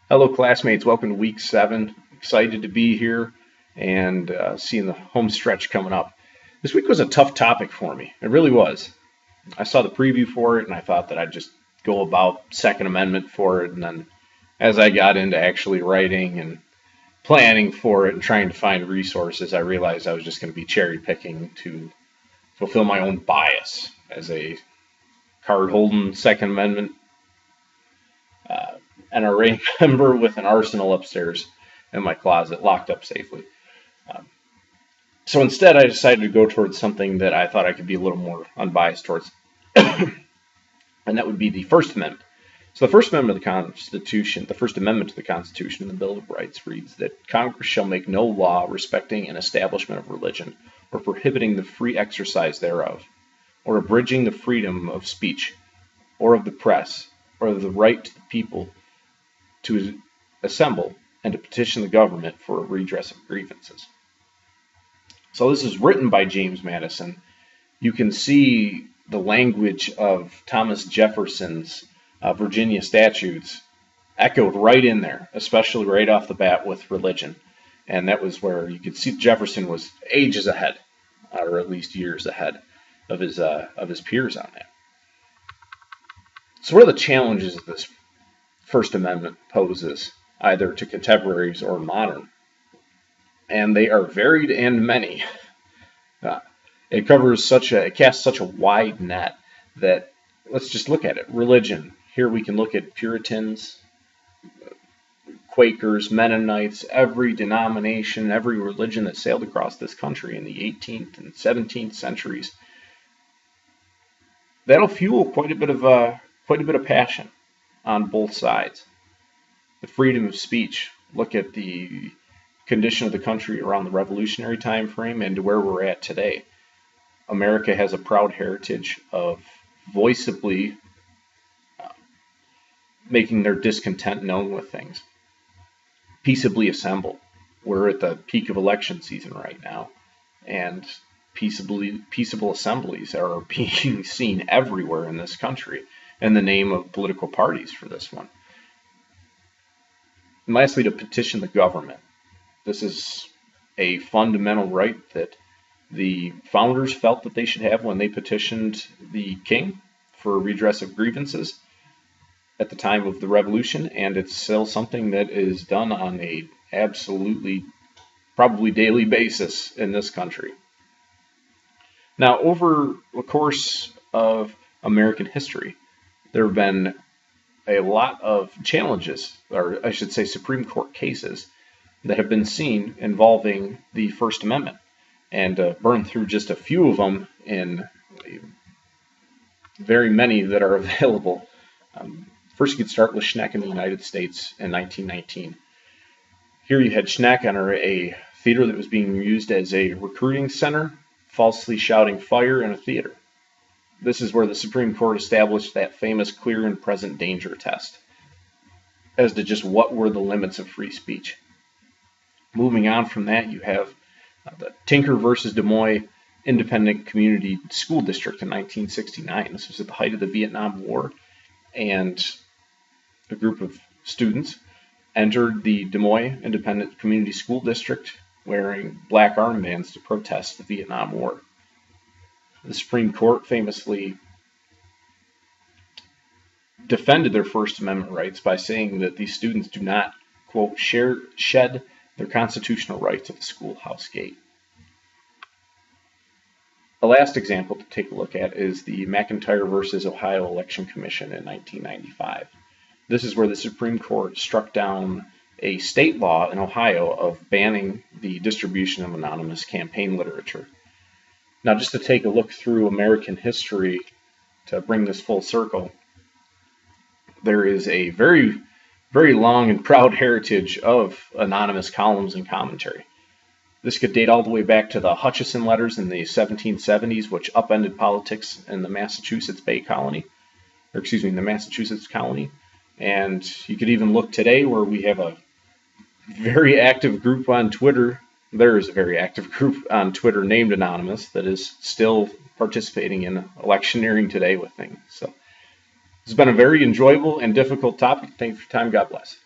Hello, classmates. Welcome to week 7. Excited to be here and seeing the home stretch coming up. This week was a tough topic for me. It really was. I saw the preview for it and I thought that I'd just go about Second Amendment for it. And then as I got into actually writing and planning for it and trying to find resources, I realized I was just going to be cherry picking to fulfill my own bias as a card holding Second Amendment NRA member with an arsenal upstairs in my closet, locked up safely. Um, so instead, I decided to go towards something that I thought I could be a little more unbiased towards, and that would be the First Amendment. So the First Amendment of the Constitution, the First Amendment to the Constitution in the Bill of Rights reads that Congress shall make no law respecting an establishment of religion or prohibiting the free exercise thereof, or abridging the freedom of speech, or of the press, or of the right to the people to assemble and to petition the government for a redress of grievances. So this is written by James Madison. You can see the language of Thomas Jefferson's Virginia statutes echoed right in there, especially right off the bat with religion. And that was where you could see Jefferson was ages ahead, or at least years ahead of his peers on that. So what are the challenges of this First Amendment poses, either to contemporaries or modern? And they are varied and many. It casts such a wide net that let's just look at it. Religion. Here we can look at Puritans, Quakers, Mennonites, every denomination, every religion that sailed across this country in the 18th and 17th centuries. That'll fuel quite a bit of passion on both sides. The freedom of speech. Look at the condition of the country around the revolutionary time frame and to where we're at today. America has a proud heritage of voiceably making their discontent known with things. Peaceably assemble. We're at the peak of election season right now, and peaceable assemblies are being seen everywhere in this country in the name of political parties for this one. And lastly, to petition the government. This is a fundamental right that the founders felt that they should have when they petitioned the king for redress of grievances at the time of the revolution, and it's still something that is done on a absolutely probably daily basis in this country. Now, over the course of American history, there have been a lot of challenges, or I should say Supreme Court cases, that have been seen involving the First Amendment. And burn through just a few of them in very many that are available. First, you could start with Schneck in the United States in 1919. Here you had Schneck enter a theater that was being used as a recruiting center, falsely shouting fire in a theater. This is where the Supreme Court established that famous clear and present danger test as to just what were the limits of free speech. Moving on from that, you have the Tinker versus Des Moines Independent Community School District in 1969. This was at the height of the Vietnam War, and a group of students entered the Des Moines Independent Community School District wearing black armbands to protest the Vietnam War. The Supreme Court famously defended their First Amendment rights by saying that these students do not, quote, shed their constitutional rights at the schoolhouse gate. The last example to take a look at is the McIntyre versus Ohio Election Commission in 1995. This is where the Supreme Court struck down a state law in Ohio of banning the distribution of anonymous campaign literature. Now, just to take a look through American history to bring this full circle, there is a very, very long and proud heritage of anonymous columns and commentary. This could date all the way back to the Hutchison letters in the 1770s, which upended politics in the Massachusetts colony. And you could even look today where we have a very active group on Twitter. There is a very active group on Twitter named Anonymous that is still participating in electioneering today with things. So it's been a very enjoyable and difficult topic. Thank you for your time. God bless.